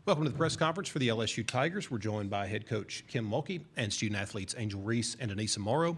Welcome to the press conference for the LSU Tigers. We're joined by head coach Kim Mulkey and student athletes Angel Reese and Aneesah Morrow.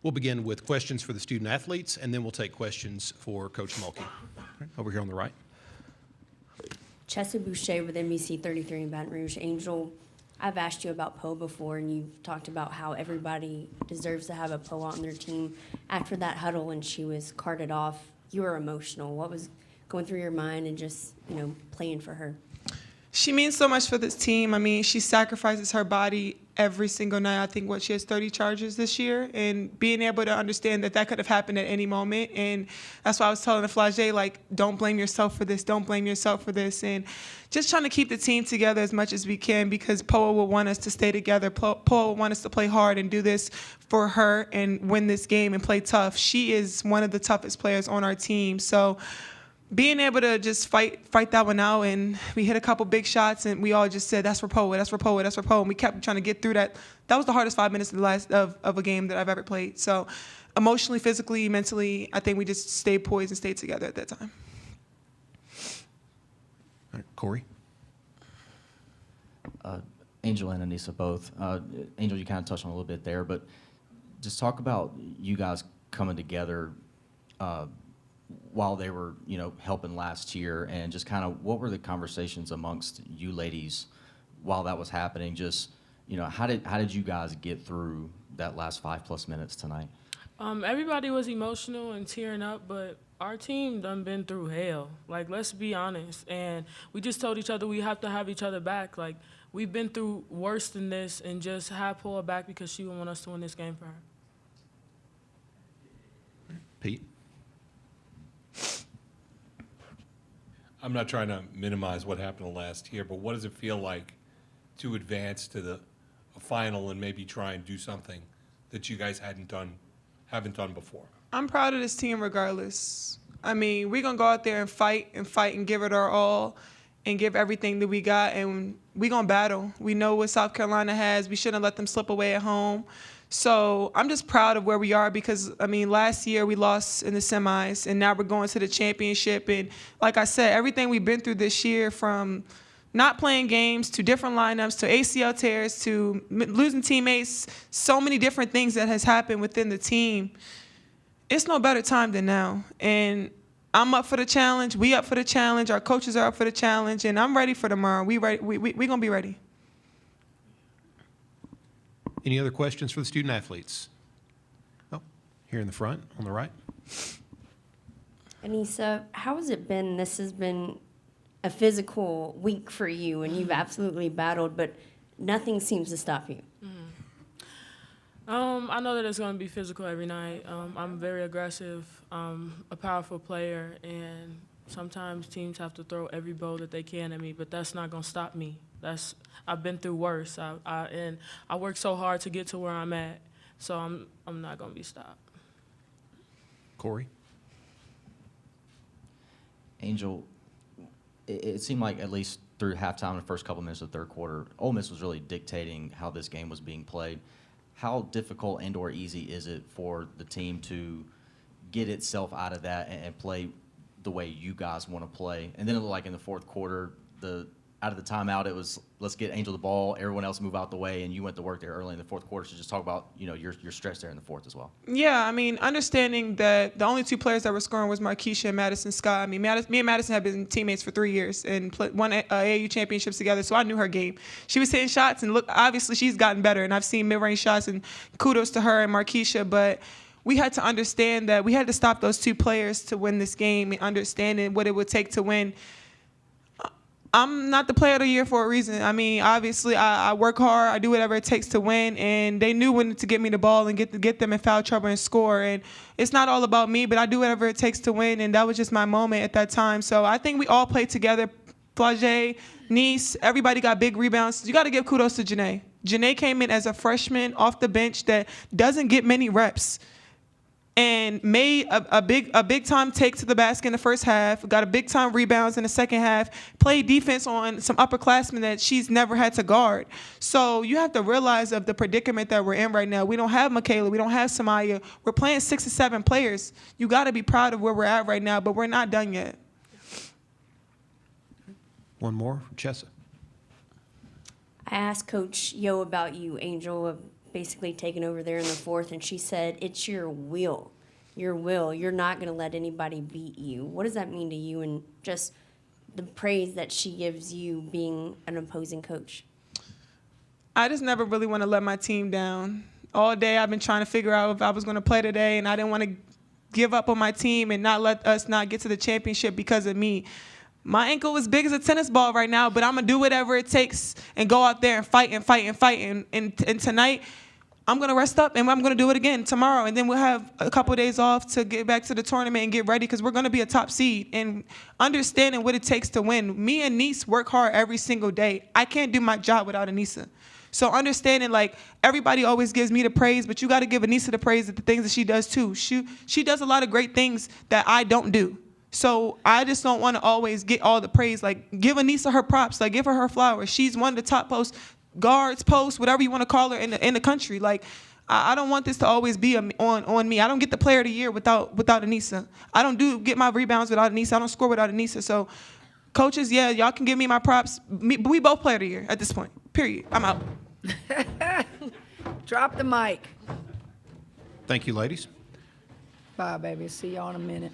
We'll begin with questions for the student athletes, and then we'll take questions for Coach Mulkey. Right, over here on the right. Chessa Boucher with NBC 33 in Baton Rouge. Angel, I've asked you about Poe before, and you've talked about how everybody deserves to have a Poe on their team. After that huddle and she was carted off, you were emotional. What was going through your mind and just, playing for her? She means so much for this team. I mean, she sacrifices her body every single night. I think she has 30 charges this year, and being able to understand that could have happened at any moment. And that's why I was telling the Flagey, don't blame yourself for this. Don't blame yourself for this. And just trying to keep the team together as much as we can, because Poa will want us to stay together. Poa will want us to play hard and do this for her and win this game and play tough. She is one of the toughest players on our team. So being able to just fight that one out, and we hit a couple big shots, and we all just said, that's for Poa, that's for Poa, that's for Poa, and we kept trying to get through that. That was the hardest 5 minutes of a game that I've ever played. So emotionally, physically, mentally, I think we just stayed poised and stayed together at that time. All right, Corey. Angel and Aneesah both. Angel, you kind of touched on a little bit there, but just talk about you guys coming together while they were, helping last year, and just kind of what were the conversations amongst you ladies while that was happening? Just, how did you guys get through that last 5+ minutes tonight? Everybody was emotional and tearing up, but our team done been through hell. Let's be honest. And we just told each other we have to have each other back. We've been through worse than this, and just have Poa back because she would want us to win this game for her. Pete. I'm not trying to minimize what happened last year, but what does it feel like to advance to a final and maybe try and do something that you guys haven't done before? I'm proud of this team regardless. I mean, we're going to go out there and fight and give it our all and give everything that we got, and we're going to battle. We know what South Carolina has. We shouldn't let them slip away at home. So I'm just proud of where we are because, last year we lost in the semis, and now we're going to the championship. And like I said, everything we've been through this year, from not playing games to different lineups to ACL tears to losing teammates, so many different things that has happened within the team. It's no better time than now. And I'm up for the challenge. We up for the challenge. Our coaches are up for the challenge. And I'm ready for tomorrow. We're going to be ready. Any other questions for the student athletes? Oh, here in the front, on the right. Aneesah, how has it been? This has been a physical week for you, and you've absolutely battled, but nothing seems to stop you. I know that it's going to be physical every night. I'm very aggressive. I'm a powerful player, and sometimes teams have to throw every bow that they can at me, but that's not going to stop me. I've been through worse, and I worked so hard to get to where I'm at, so I'm not going to be stopped. Corey. Angel, it seemed like at least through halftime and the first couple minutes of the third quarter, Ole Miss was really dictating how this game was being played. How difficult and or easy is it for the team to get itself out of that and play the way you guys want to play? And then it looked like in the fourth quarter, out of the timeout, it was let's get Angel the ball, everyone else move out the way, and you went to work there early in the fourth quarter. So just talk about your stretch there in the fourth as well. Yeah, understanding that the only two players that were scoring was Markeisha and Madison Scott. Me and Madison have been teammates for 3 years and won AAU championships together, so I knew her game. She was hitting shots, and look, obviously she's gotten better, and I've seen mid-range shots, and kudos to her and Markeisha, but we had to understand that we had to stop those two players to win this game, and understanding what it would take to win. I'm not the player of the year for a reason. Obviously, I work hard. I do whatever it takes to win, and they knew when to get me the ball and get them in foul trouble and score. And it's not all about me, but I do whatever it takes to win, and that was just my moment at that time. So I think we all played together. Flagey, Nice, everybody got big rebounds. You got to give kudos to Janae. Janae came in as a freshman off the bench that doesn't get many reps, and made a big time take to the basket in the first half, got a big time rebounds in the second half, played defense on some upperclassmen that she's never had to guard. So you have to realize of the predicament that we're in right now. We don't have Michaela, we don't have Samaya. We're playing 6 or 7 players. You got to be proud of where we're at right now, but we're not done yet. One more from Chessa. I asked Coach Yo about you, Angel, of basically taking over there in the fourth, and she said it's your will. Your will. You're not going to let anybody beat you. What does that mean to you, and just the praise that she gives you being an opposing coach? I just never really want to let my team down. All day I've been trying to figure out if I was going to play today, and I didn't want to give up on my team and not let us not get to the championship because of me. My ankle is big as a tennis ball right now, but I'm going to do whatever it takes and go out there and fight and fight and fight. And tonight, I'm going to rest up, and I'm going to do it again tomorrow. And then we'll have a couple of days off to get back to the tournament and get ready, because we're going to be a top seed. And understanding what it takes to win. Me and Niece work hard every single day. I can't do my job without Aneesah. So understanding, like, everybody always gives me the praise, but you got to give Aneesah the praise at the things that she does too. She does a lot of great things that I don't do. So I just don't want to always get all the praise. Like, give Aneesah her props. Like, give her flowers. She's one of the top guards, posts, whatever you want to call her in the country. Like, I don't want this to always be on me. I don't get the player of the year without Aneesah. I don't get my rebounds without Aneesah. I don't score without Aneesah. So coaches, yeah, y'all can give me my props. We both player of the year at this point, period. I'm out. Drop the mic. Thank you, ladies. Bye, baby. See y'all in a minute.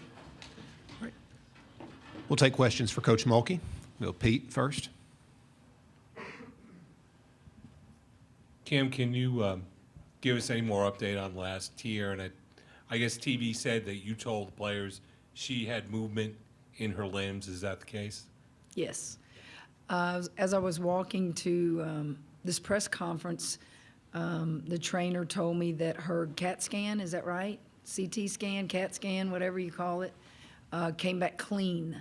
We'll take questions for Coach Mulkey. We'll go Pete first. Kim, can you give us any more update on last year? And I guess TV said that you told the players she had movement in her limbs. Is that the case? Yes. As I was walking to this press conference, the trainer told me that her CAT scan, is that right? CT scan, CAT scan, whatever you call it, came back clean.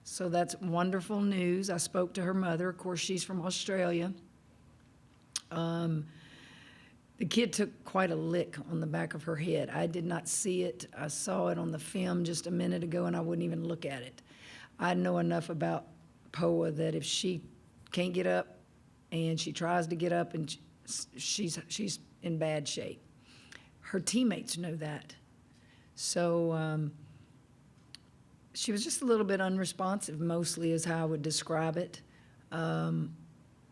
So that's wonderful news. I spoke to her mother. Of course, she's from Australia. The kid took quite a lick on the back of her head. I did not see it. I saw it on the film just a minute ago, and I wouldn't even look at it. I know enough about Poa that if she can't get up and she tries to get up, and she's in bad shape. Her teammates know that. So she was just a little bit unresponsive, mostly is how I would describe it.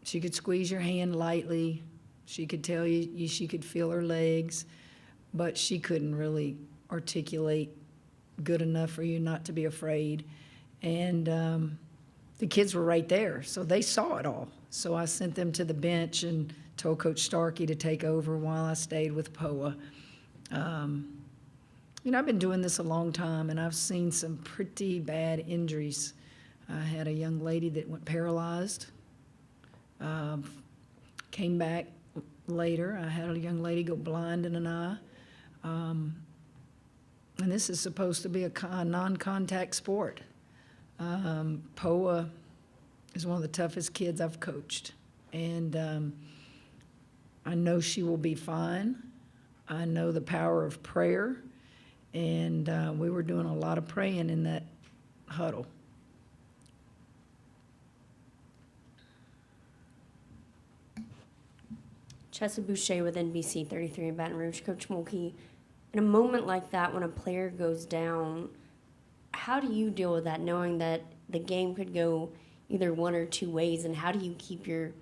She could squeeze your hand lightly. She could tell you she could feel her legs, but she couldn't really articulate good enough for you not to be afraid. And the kids were right there, so they saw it all. So I sent them to the bench and told Coach Starkey to take over while I stayed with Poa. I've been doing this a long time, and I've seen some pretty bad injuries. I had a young lady that went paralyzed, came back later. I had a young lady go blind in an eye. And this is supposed to be a non-contact sport. Poa is one of the toughest kids I've coached. And I know she will be fine. I know the power of prayer. And we were doing a lot of praying in that huddle. Chessa Boucher with NBC 33 in Baton Rouge. Coach Mulkey, in a moment like that when a player goes down, how do you deal with that, knowing that the game could go either one or two ways, and how do you keep your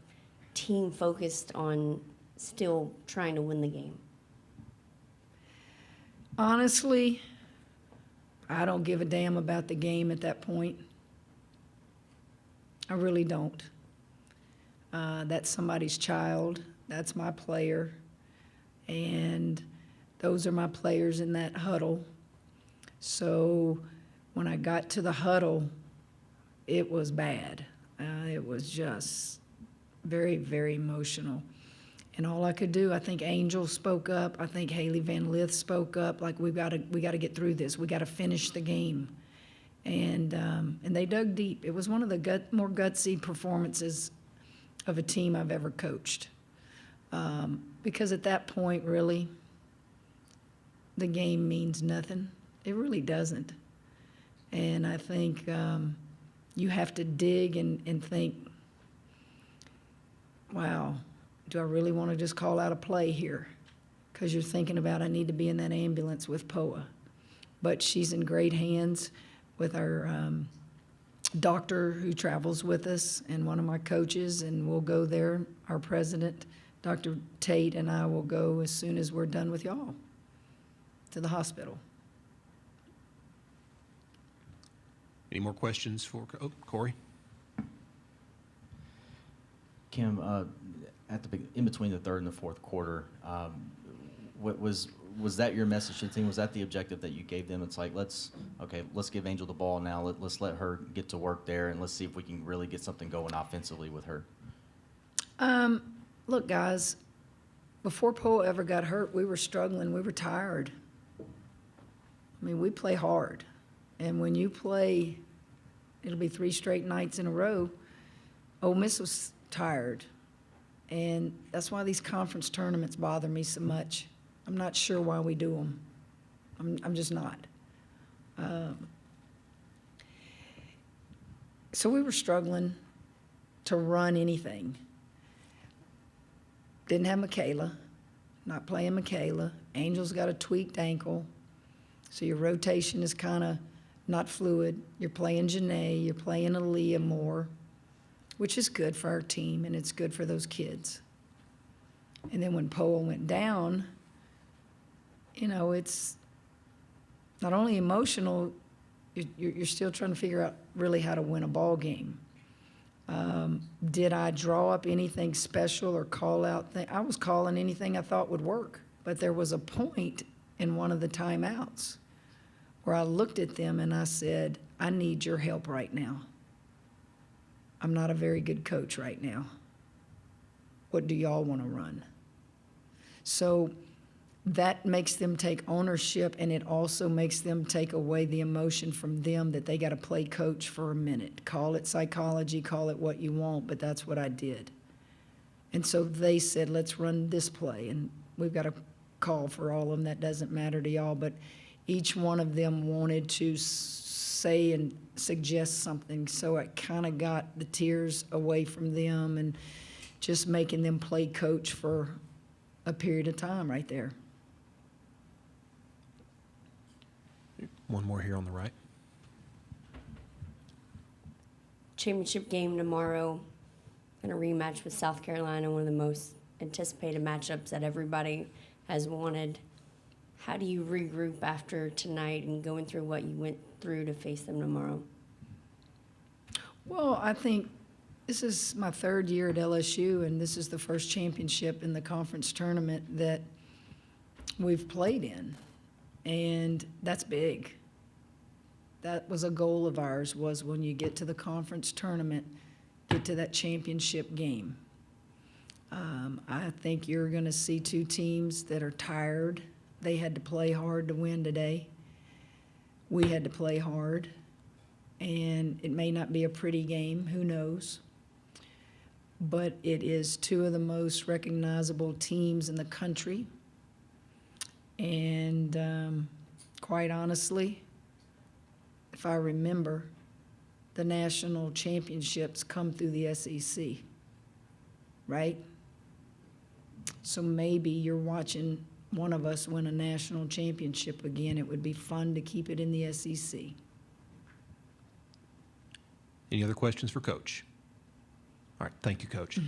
team focused on still trying to win the game? Honestly, I don't give a damn about the game at that point. I really don't. That's somebody's child. That's my player. And those are my players in that huddle. So when I got to the huddle, it was bad. It was just very, very emotional. And all I could do, I think Angel spoke up. I think Haley Van Lith spoke up. Like, we got to get through this. We got to finish the game. And they dug deep. It was one of the more gutsy performances of a team I've ever coached. Because at that point, really, the game means nothing. It really doesn't. And I think you have to dig and think, wow, do I really want to just call out a play here? Because you're thinking about, I need to be in that ambulance with Poa. But she's in great hands with our doctor who travels with us and one of my coaches, and we'll go there. Our president, Dr. Tate, and I will go as soon as we're done with y'all to the hospital. Any more questions for, Corey? Kim, in between the third and the fourth quarter, what was that your message to the team? Was that the objective that you gave them? It's like, let's give Angel the ball now. Let's let her get to work there, and let's see if we can really get something going offensively with her. Look, guys, before Poe ever got hurt, we were struggling. We were tired. I mean, we play hard. And when you play, it'll be 3 straight nights in a row, Ole Miss was tired. And that's why these conference tournaments bother me so much. I'm not sure why we do them. I'm just not. So we were struggling to run anything. Didn't have Michaela, not playing Michaela. Angel's got a tweaked ankle, so your rotation is kind of not fluid. You're playing Janae, you're playing Aaliyah more, which is good for our team, and it's good for those kids. And then when Powell went down, you know, it's not only emotional, you're still trying to figure out really how to win a ball game. Did I draw up anything special or call out? I was calling anything I thought would work, but there was a point in one of the timeouts where I looked at them and I said, I need your help right now. I'm not a very good coach right now. What do y'all want to run? So that makes them take ownership, and it also makes them take away the emotion from them that they got to play coach for a minute. Call it psychology, call it what you want, but that's what I did. And so they said, let's run this play, and we've got a call for all of them. That doesn't matter to y'all, but each one of them wanted to say and suggest something, so it kind of got the tears away from them and just making them play coach for a period of time right there. One more here on the right. Championship game tomorrow, and a rematch with South Carolina, one of the most anticipated matchups that everybody has wanted. How do you regroup after tonight and going through what you went through to face them tomorrow? Well, I think this is my 3rd year at LSU, and this is the first championship in the conference tournament that we've played in, and that's big. That was a goal of ours, was when you get to the conference tournament, get to that championship game. I think you're going to see 2 teams that are tired. They had to play hard to win today. We had to play hard, and it may not be a pretty game, who knows? But it is 2 of the most recognizable teams in the country. And quite honestly, if I remember, the national championships come through the SEC, right? So maybe you're watching one of us win a national championship again. It would be fun to keep it in the SEC. Any other questions for Coach? All right, thank you, Coach.